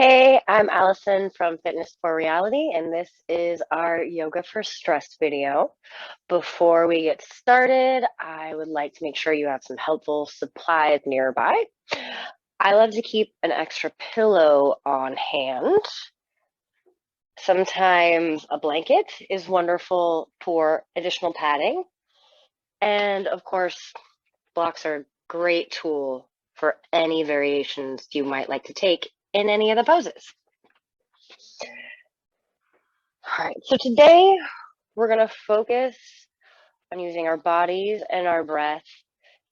Hey, I'm Allison from Fitness for Reality, and this is our Yoga for Stress video. Before we get started, I would like to make sure you have some helpful supplies nearby. I love to keep an extra pillow on hand. Sometimes a blanket is wonderful for additional padding. And of course, blocks are a great tool for any variations you might like to take in any of the poses. All right, so today we're going to focus on using our bodies and our breath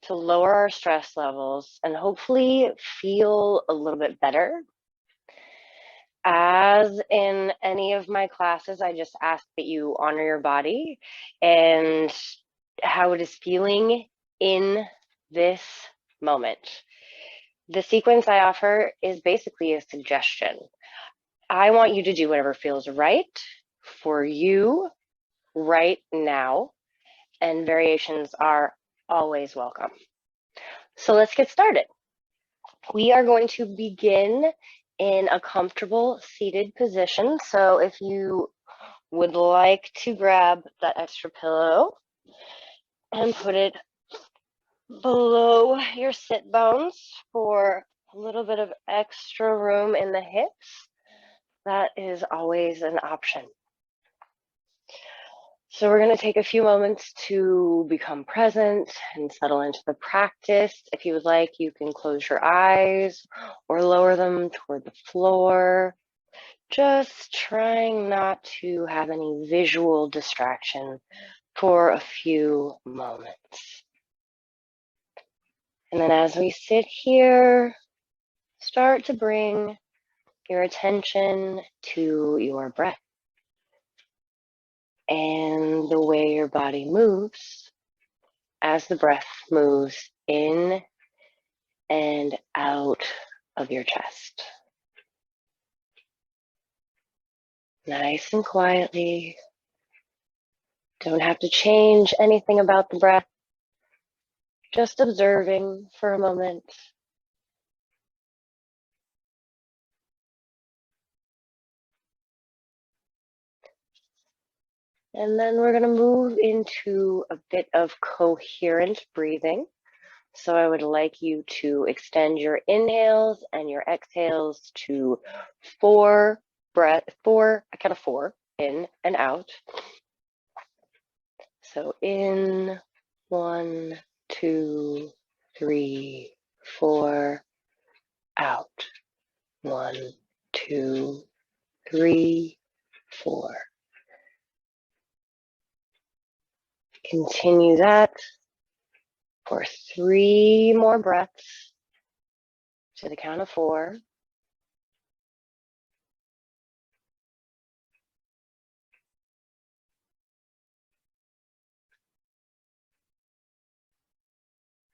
to lower our stress levels and hopefully feel a little bit better. As in any of my classes, I just ask that you honor your body and how it is feeling in this moment. The sequence I offer is basically a suggestion. I want you to do whatever feels right for you right now, and variations are always welcome. So let's get started. We are going to begin in a comfortable seated position. So if you would like to grab that extra pillow and put it below your sit bones for a little bit of extra room in the hips, that is always an option. So we're going to take a few moments to become present and settle into the practice. If you would like, you can close your eyes or lower them toward the floor. Just trying not to have any visual distraction for a few moments. And then as we sit here, start to bring your attention to your breath and the way your body moves as the breath moves in and out of your chest. Nice and quietly. Don't have to change anything about the breath. Just observing for a moment. And then we're going to move into a bit of coherent breathing. So I would like you to extend your inhales and your exhales to a count of four, in and out. So in, 1, 2, 3, 4, out. 1, 2, 3, 4. Continue that for 3 more breaths to the count of 4.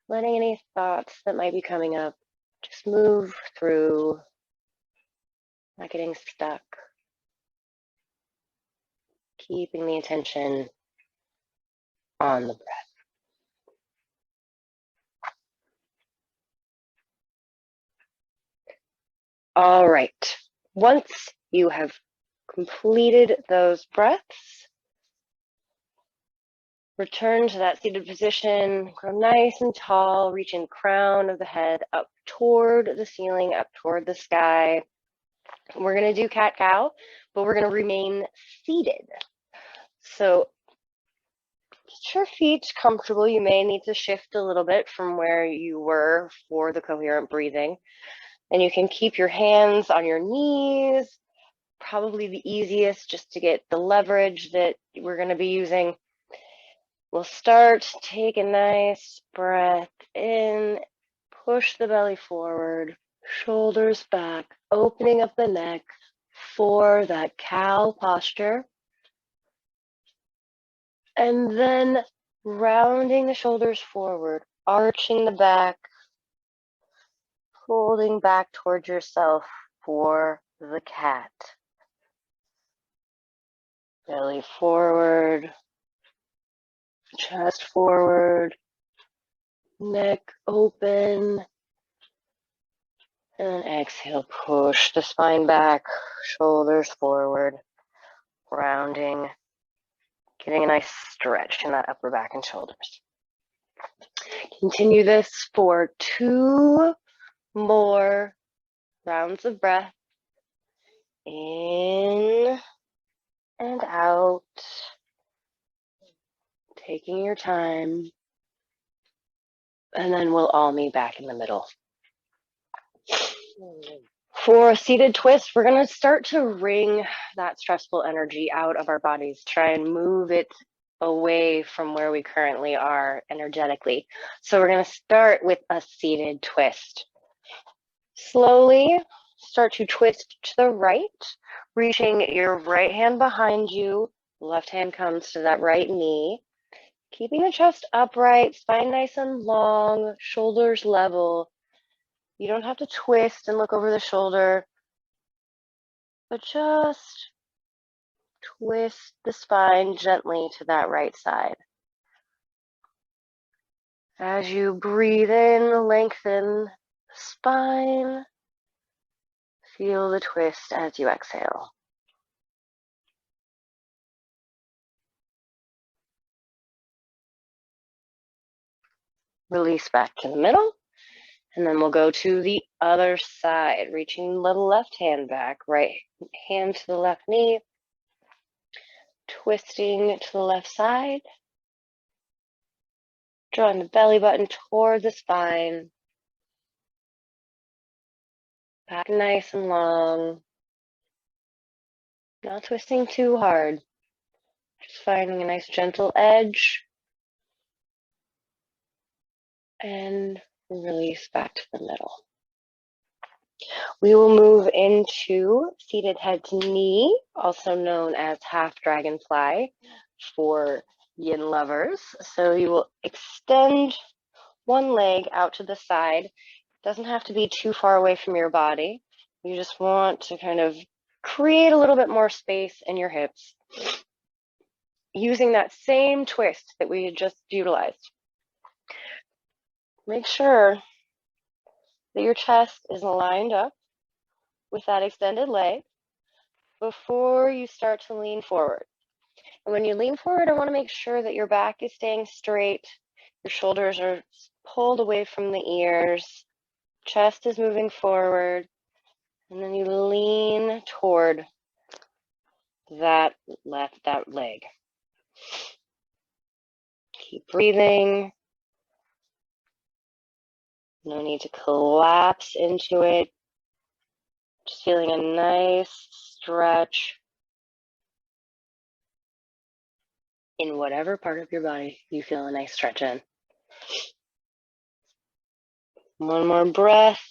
Letting any thoughts that might be coming up just move through, not getting stuck. Keeping the attention on the breath. All right, once you have completed those breaths, return to that seated position, grow nice and tall, reaching the crown of the head up toward the ceiling, up toward the sky. We're gonna do cat-cow, but we're gonna remain seated. So get your feet comfortable. You may need to shift a little bit from where you were for the coherent breathing. And you can keep your hands on your knees, probably the easiest just to get the leverage that we're going to be using. We'll start, take a nice breath in, push the belly forward, shoulders back, opening up the neck for that cow posture. And then rounding the shoulders forward, arching the back, folding back towards yourself for the cat. Belly forward, chest forward, neck open, And then exhale, push the spine back, shoulders forward, rounding, getting a nice stretch in that upper back and shoulders. Continue this for 2 more rounds of breath. In and out, taking your time. And then we'll all meet back in the middle. For a seated twist, we're going to start to wring that stressful energy out of our bodies, try and move it away from where we currently are energetically. So we're going to start with a seated twist. Slowly start to twist to the right, reaching your right hand behind you, left hand comes to that right knee, keeping the chest upright, spine nice and long, shoulders level. You don't have to twist and look over the shoulder, but just twist the spine gently to that right side. As you breathe in, lengthen the spine. Feel the twist as you exhale. Release back to the middle. And then we'll go to the other side, reaching the left hand back, right hand to the left knee, twisting to the left side, drawing the belly button toward the spine, back nice and long, not twisting too hard, just finding a nice gentle edge, and release back to the middle. We will move into seated head to knee, also known as half dragonfly for yin lovers. So you will extend one leg out to the side. It doesn't have to be too far away from your body. You just want to kind of create a little bit more space in your hips using that same twist that we had just utilized. Make sure that your chest is lined up with that extended leg before you start to lean forward. And when you lean forward, I want to make sure that your back is staying straight, your shoulders are pulled away from the ears, chest is moving forward, and then you lean toward that leg. Keep breathing. No need to collapse into it. Just feeling a nice stretch in whatever part of your body you feel a nice stretch in. One more breath.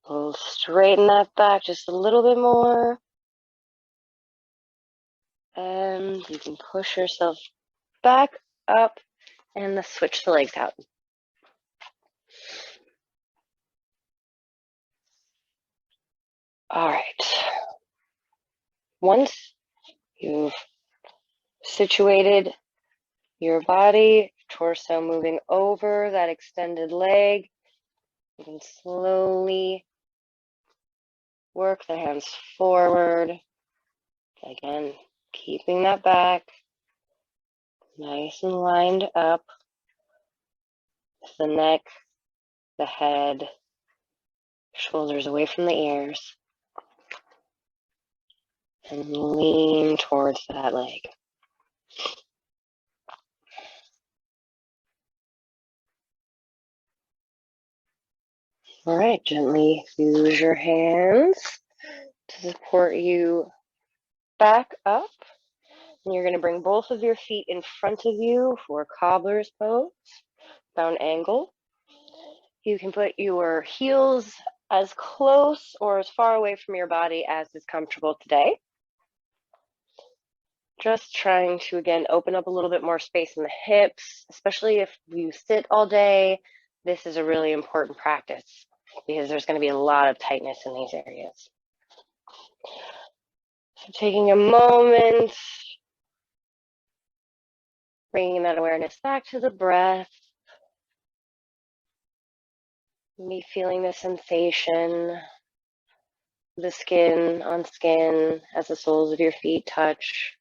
We'll straighten that back just a little bit more. And you can push yourself back up and switch the legs out. All right. Once you've situated your body, torso moving over that extended leg, you can slowly work the hands forward. Again, keeping that back nice and lined up to the neck, the head, shoulders away from the ears, and lean towards that leg. All right, gently use your hands to support you back up. And you're going to bring both of your feet in front of you for Cobbler's Pose, down angle. You can put your heels as close or as far away from your body as is comfortable today. Just trying to, again, open up a little bit more space in the hips, especially if you sit all day. This is a really important practice because there's going to be a lot of tightness in these areas. So taking a moment, bringing that awareness back to the breath. Me feeling the sensation, the skin on skin as the soles of your feet touch.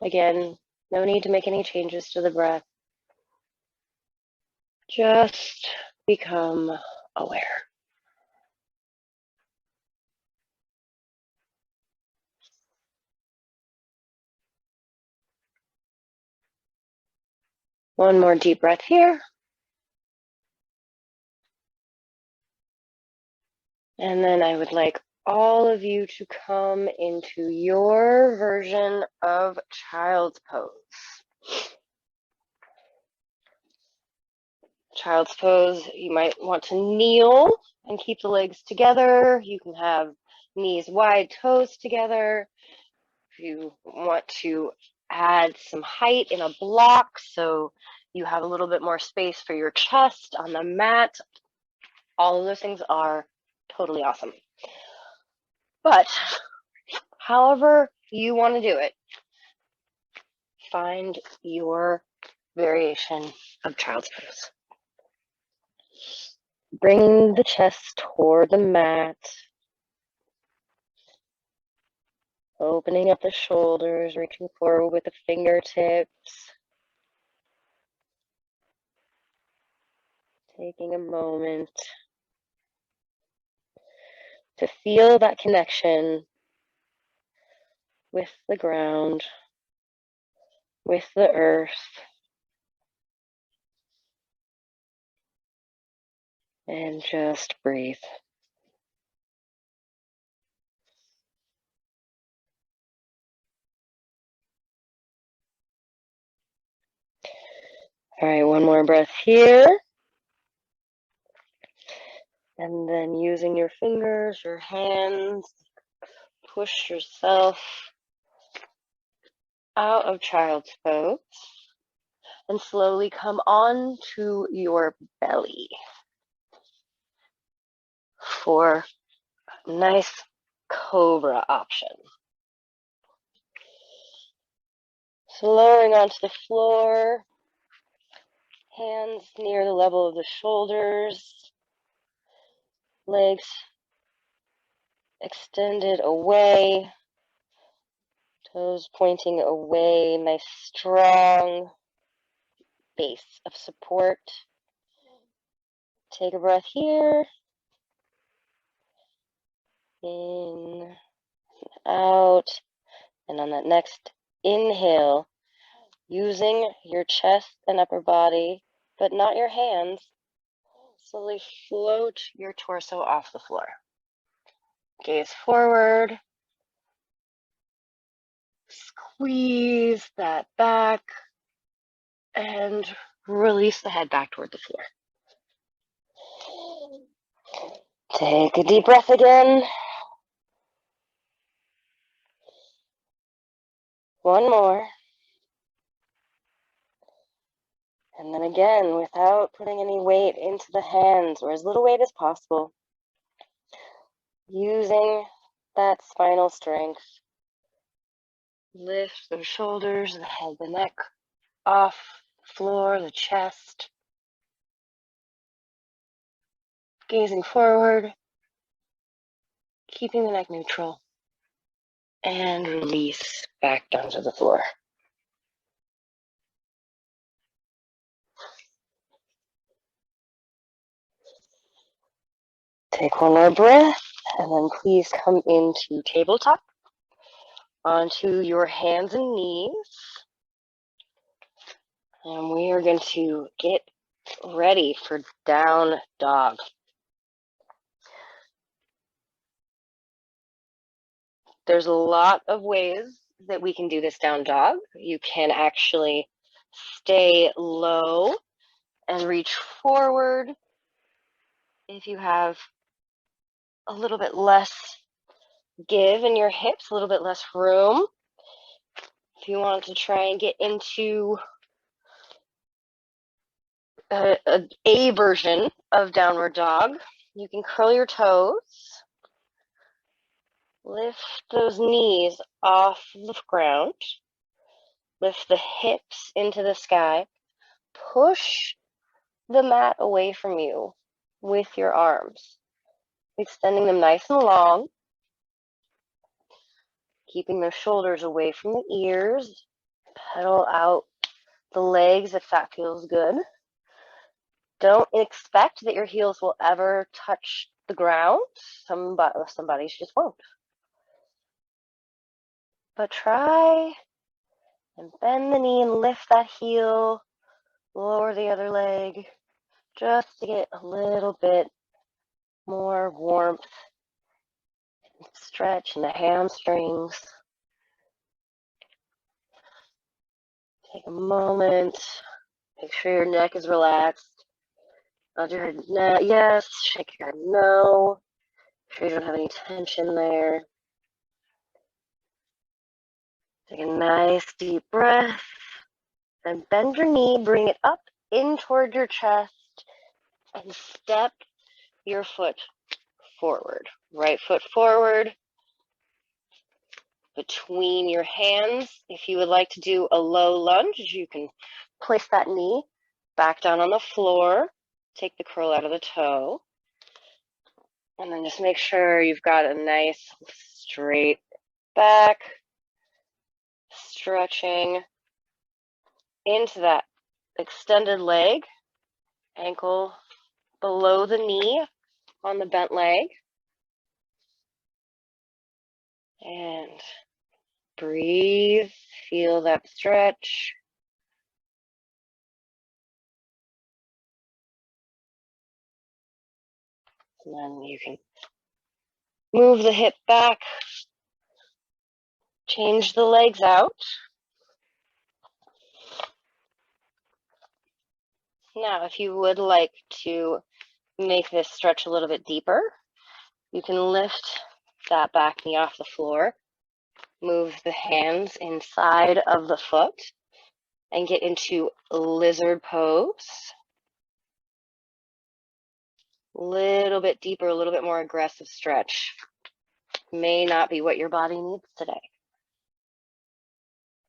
Again, no need to make any changes to the breath. Just become aware. One more deep breath here. And then I would like all of you to come into your version of child's pose. Child's pose, you might want to kneel and keep the legs together. You can have knees wide, toes together. If you want to add some height in a block so you have a little bit more space for your chest on the mat, all of those things are totally awesome. But however you want to do it, find your variation of child's pose. Bring the chest toward the mat, opening up the shoulders, reaching forward with the fingertips, taking a moment to feel that connection with the ground, with the earth, and just breathe. All right, one more breath here. And then using your fingers, your hands, push yourself out of child's pose and slowly come on to your belly for a nice cobra option. So lowering onto the floor, hands near the level of the shoulders, legs extended away, toes pointing away, nice strong base of support. Take a breath here. In, out, and on that next inhale, using your chest and upper body, but not your hands, slowly float your torso off the floor. Gaze forward, squeeze that back, and release the head back toward the floor. Take a deep breath again. One more. And then again, without putting any weight into the hands, or as little weight as possible, using that spinal strength, lift the shoulders, the head, the neck off the floor, the chest, gazing forward, keeping the neck neutral, and release back down to the floor. Take one more breath, and then please come into tabletop, onto your hands and knees. And we are going to get ready for down dog. There's a lot of ways that we can do this down dog. You can actually stay low and reach forward if you have a little bit less give in your hips, a little bit less room. If you want to try and get into a version of downward dog, you can curl your toes, lift those knees off the ground, lift the hips into the sky, push the mat away from you with your arms, extending them nice and long, keeping the shoulders away from the ears. Pedal out the legs if that feels good. Don't expect that your heels will ever touch the ground. Some bodies just won't. But try and bend the knee and lift that heel, lower the other leg, just to get a little bit more warmth and stretch in the hamstrings. Take a moment, make sure your neck is relaxed. Nod your head yes, shake your head no. Make sure you don't have any tension there. Take a nice deep breath. Then bend your knee, bring it up in toward your chest, and step your foot forward. Right foot forward between your hands. If you would like to do a low lunge, you can place that knee back down on the floor. Take the curl out of the toe. And then just make sure you've got a nice straight back, stretching into that extended leg, ankle below the knee on the bent leg. And breathe, feel that stretch. And then you can move the hip back, change the legs out. Now, if you would like to make this stretch a little bit deeper, you can lift that back knee off the floor, move the hands inside of the foot, and get into lizard pose. A little bit deeper, a little bit more aggressive stretch. May not be what your body needs today.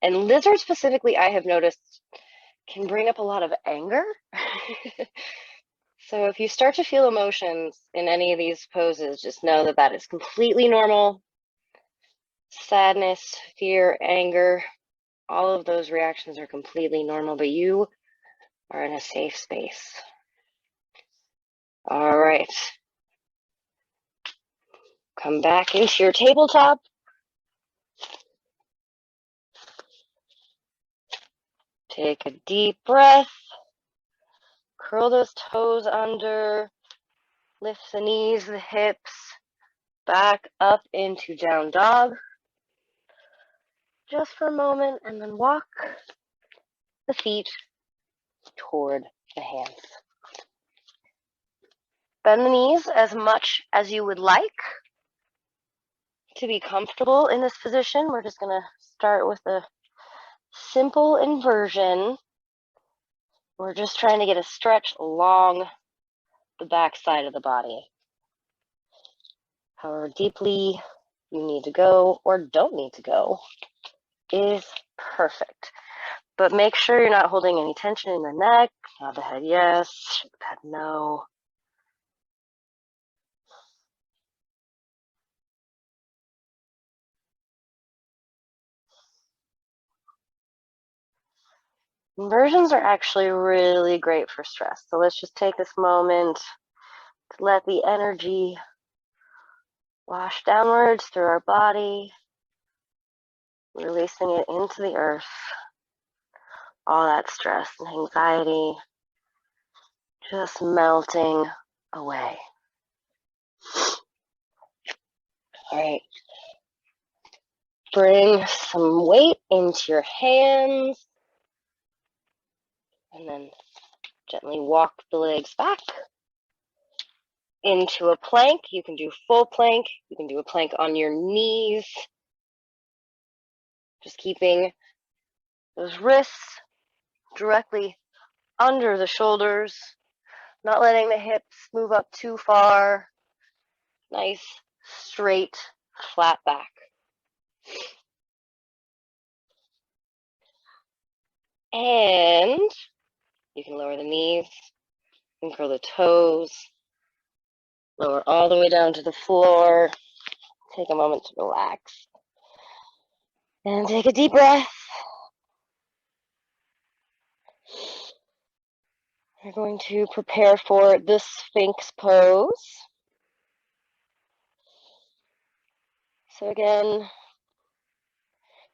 And lizard specifically, I have noticed, can bring up a lot of anger. So if you start to feel emotions in any of these poses, just know that that is completely normal. Sadness, fear, anger, all of those reactions are completely normal, but you are in a safe space. All right. Come back into your tabletop. Take a deep breath. Curl those toes under. Lift the knees, the hips, back up into down dog. Just for a moment, and then walk the feet toward the hands. Bend the knees as much as you would like to be comfortable in this position. We're just going to start with a simple inversion. We're just trying to get a stretch along the back side of the body. However deeply you need to go or don't need to go is perfect. But make sure you're not holding any tension in the neck. Nod the head yes, shake the head no. Inversions are actually really great for stress. So let's just take this moment to let the energy wash downwards through our body, releasing it into the earth. All that stress and anxiety just melting away. All right. Bring some weight into your hands. And then gently walk the legs back into a plank. You can do full plank. You can do a plank on your knees. Just keeping those wrists directly under the shoulders, not letting the hips move up too far. Nice, straight, flat back. And You can lower the knees and curl the toes. Lower all the way down to the floor. Take a moment to relax. And take a deep breath. We're going to prepare for the Sphinx Pose. So again,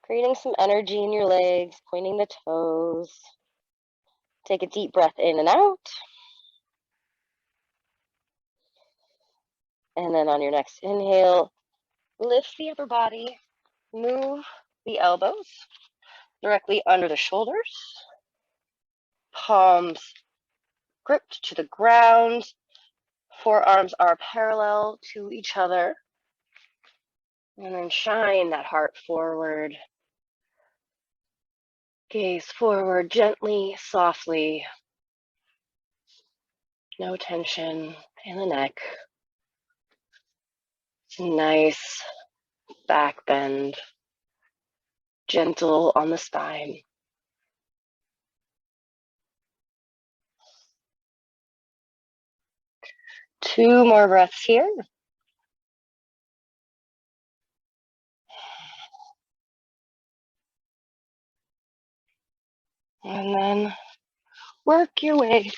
creating some energy in your legs, pointing the toes. Take a deep breath in and out. And then on your next inhale, lift the upper body, move the elbows directly under the shoulders, palms gripped to the ground, forearms are parallel to each other, and then shine that heart forward. Gaze forward gently, softly. No tension in the neck. Nice back bend. Gentle on the spine. Two more breaths here. And then work your way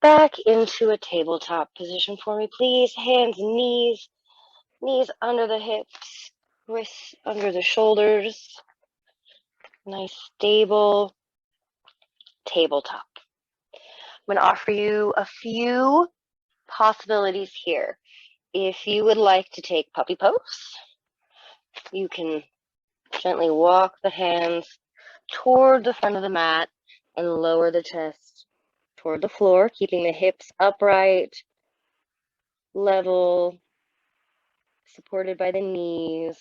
back into a tabletop position for me, please. Hands and knees. Knees under the hips. Wrists under the shoulders. Nice stable tabletop. I'm going to offer you a few possibilities here. If you would like to take puppy pose, you can gently walk the hands toward the front of the mat and lower the chest toward the floor, keeping the hips upright, level, supported by the knees.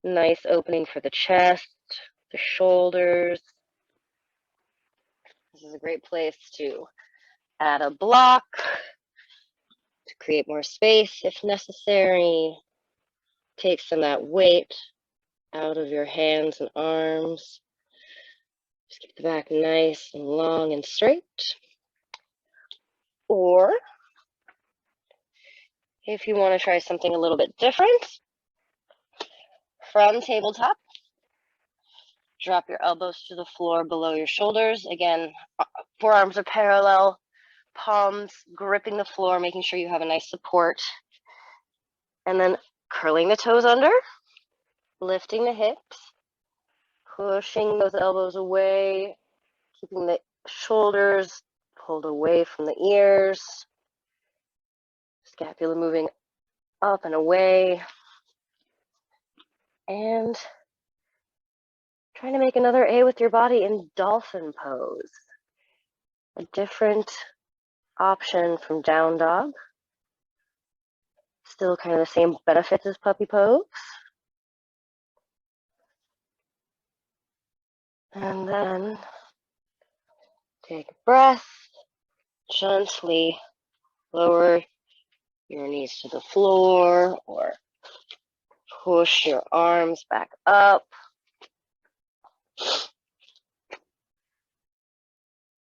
Nice opening for the chest, the shoulders. This is a great place to add a block to create more space if necessary. Take some of that weight out of your hands and arms. Just keep the back nice and long and straight. Or if you want to try something a little bit different, from tabletop, drop your elbows to the floor below your shoulders. Again, forearms are parallel, palms gripping the floor, making sure you have a nice support. And then curling the toes under, lifting the hips, pushing those elbows away, keeping the shoulders pulled away from the ears. Scapula moving up and away. And trying to make another A with your body in dolphin pose. A different option from down dog. Still kind of the same benefits as puppy pose. And then take a breath. Gently lower your knees to the floor or push your arms back up.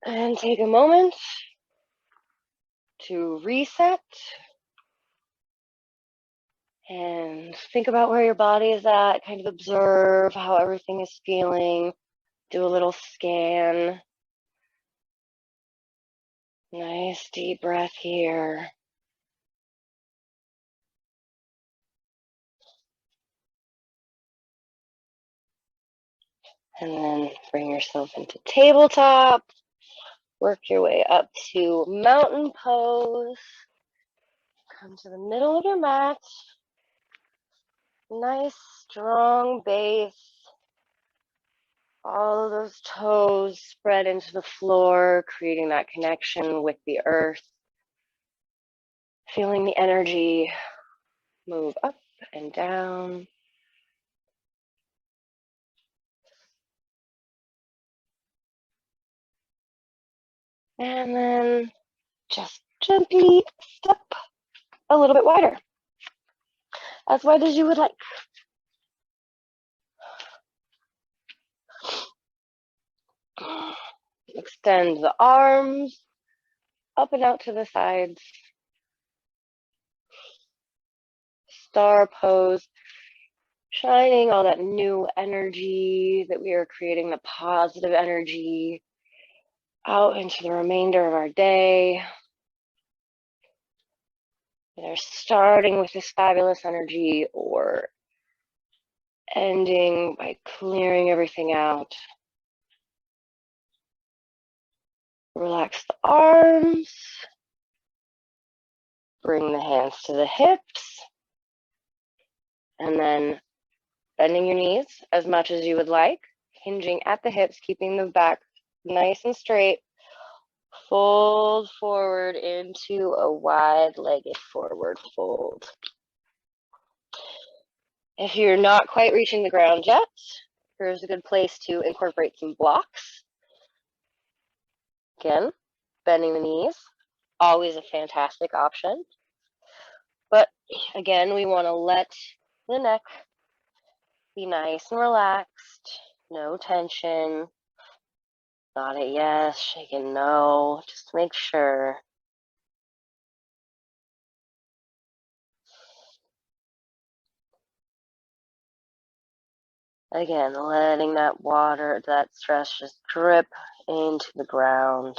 And take a moment to reset and think about where your body is at, kind of observe how everything is feeling, do a little scan. Nice deep breath here. And then bring yourself into tabletop. Work your way up to mountain pose. Come to the middle of your mat. Nice, strong base. All of those toes spread into the floor, creating that connection with the earth. Feeling the energy move up and down. And then just gently step a little bit wider. As wide as you would like. Extend the arms up and out to the sides. Star pose, shining all that new energy that we are creating, the positive energy, out into the remainder of our day. Either starting with this fabulous energy or ending by clearing everything out. Relax the arms. Bring the hands to the hips. And then bending your knees as much as you would like. Hinging at the hips, keeping the back nice and straight. Fold forward into a wide-legged forward fold. If you're not quite reaching the ground yet, here's a good place to incorporate some blocks. Again, bending the knees, always a fantastic option. But again, we want to let the neck be nice and relaxed, no tension. Nod a yes, shaking no, just to make sure. Again, letting that water, that stress just drip into the ground.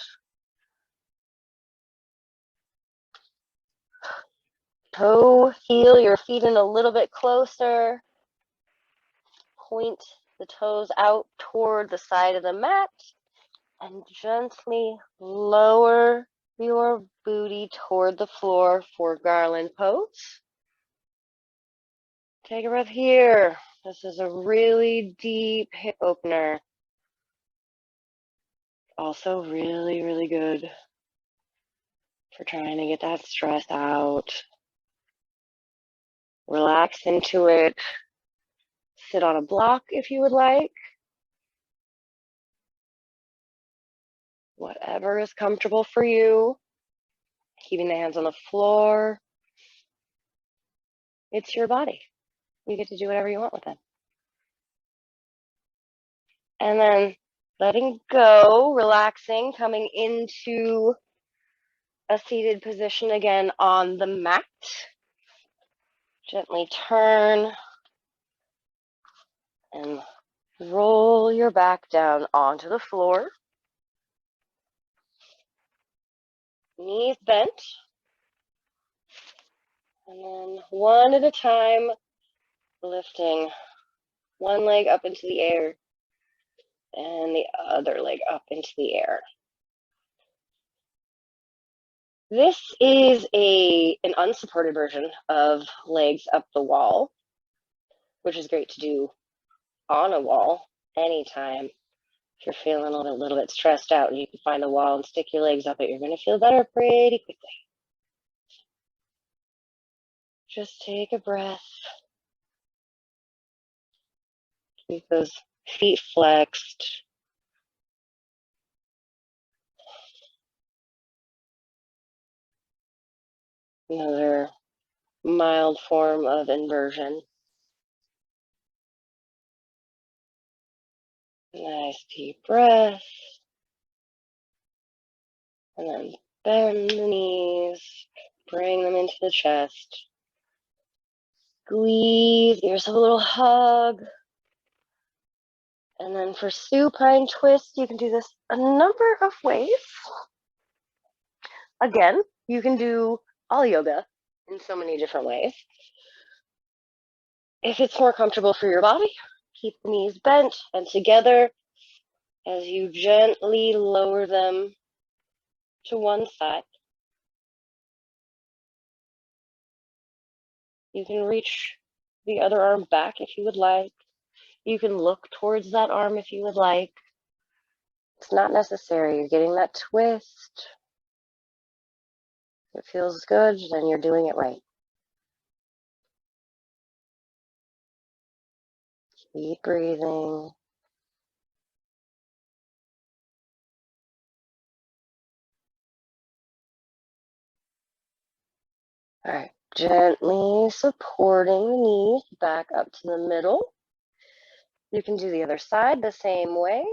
Toe heel your feet in a little bit closer. Point the toes out toward the side of the mat and gently lower your booty toward the floor for Garland Pose. Take a breath here. This is a really deep hip opener. Also really, really good for trying to get that stress out. Relax into it. Sit on a block if you would like. Whatever is comfortable for you. Keeping the hands on the floor. It's your body. You get to do whatever you want with it. And then letting go, relaxing, coming into a seated position again on the mat. Gently turn and roll your back down onto the floor. Knees bent. And then one at a time, lifting one leg up into the air and the other leg up into the air. This is an unsupported version of legs up the wall, which is great to do on a wall anytime. If you're feeling a little bit stressed out and you can find a wall and stick your legs up it, you're going to feel better pretty quickly. Just take a breath. Keep those feet flexed. Another mild form of inversion. Nice deep breath. And then bend the knees, bring them into the chest. Squeeze, give yourself a little hug. And then for supine twist, you can do this a number of ways. Again, you can do all yoga in so many different ways. If it's more comfortable for your body, keep the knees bent and together as you gently lower them to one side. You can reach the other arm back if you would like. You can look towards that arm if you would like. It's not necessary. You're getting that twist. If it feels good, then you're doing it right. Keep breathing. All right, gently supporting the knees back up to the middle. You can do the other side the same way.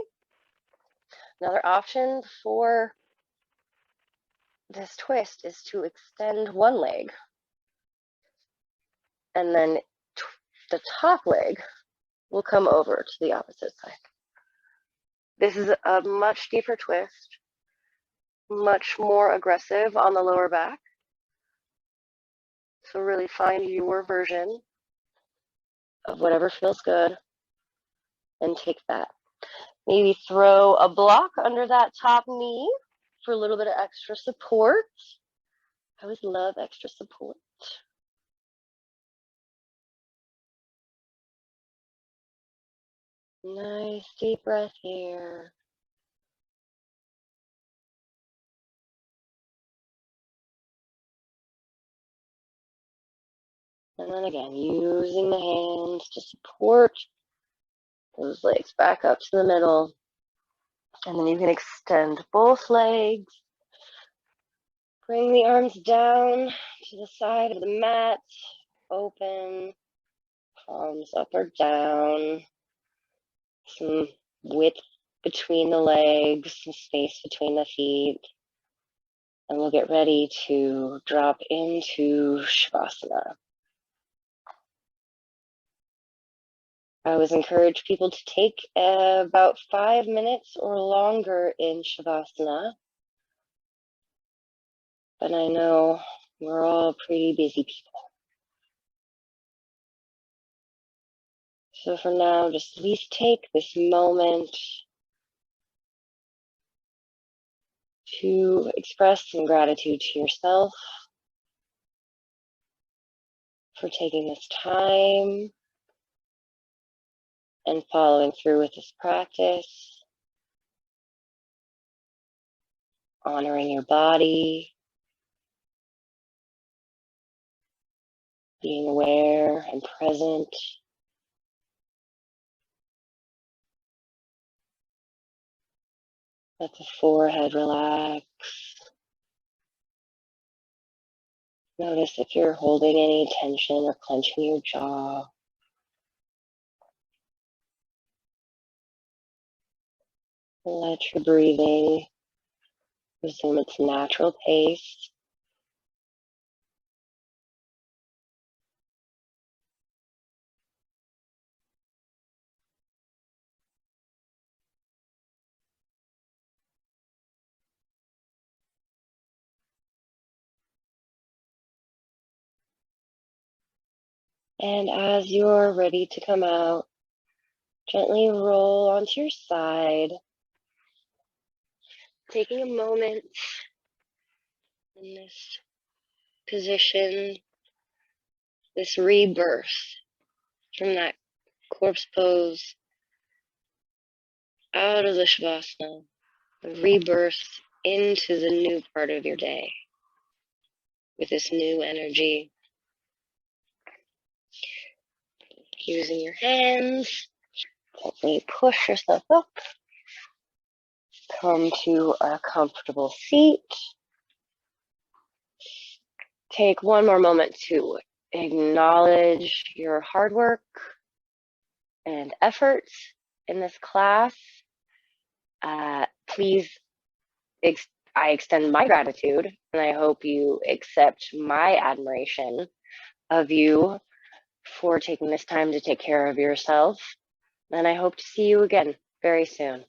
Another option for this twist is to extend one leg, and then the top leg will come over to the opposite side. This is a much deeper twist, much more aggressive on the lower back. So really find your version of whatever feels good and take that. Maybe throw a block under that top knee for a little bit of extra support. I always love extra support. Nice deep breath here. And then again, using the hands to support those legs back up to the middle. And then you can extend both legs. Bring the arms down to the side of the mat. Open, palms up or down. Some width between the legs, some space between the feet. And we'll get ready to drop into Shavasana. I always encourage people to take about 5 minutes or longer in Shavasana. But I know we're all pretty busy people. So for now, just at least take this moment to express some gratitude to yourself for taking this time and following through with this practice, honoring your body, being aware and present. Let the forehead relax. Notice if you're holding any tension or clenching your jaw. Let your breathing resume its natural pace. And as you're ready to come out, gently roll onto your side, taking a moment in this position, this rebirth from that corpse pose out of the Shavasana, the rebirth into the new part of your day with this new energy. Using your hands, gently push yourself up, come to a comfortable seat. Take one more moment to acknowledge your hard work and efforts in this class. Please, I extend my gratitude, and I hope you accept my admiration of you for taking this time to take care of yourself. And I hope to see you again very soon.